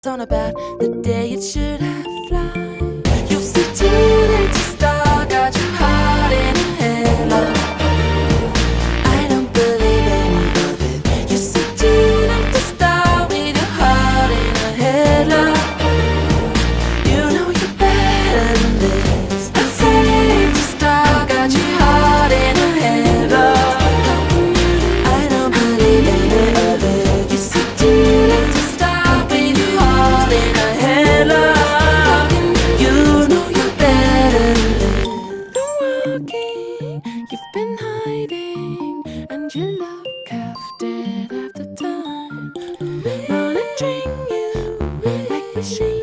on about the day it should have fly. You'll see too late to start, got your heart in a headlock. I don't believe any of it. You see too late to start with your heart in a headlock. You know you're better than this. Afraid to start, got your heart in a headlock. I don't believe any of it. You see too late to start with your heart in a headlock. You know you're better than this. Been walking, you've been hiding, and you look half dead half the time. Monitoring you like machines.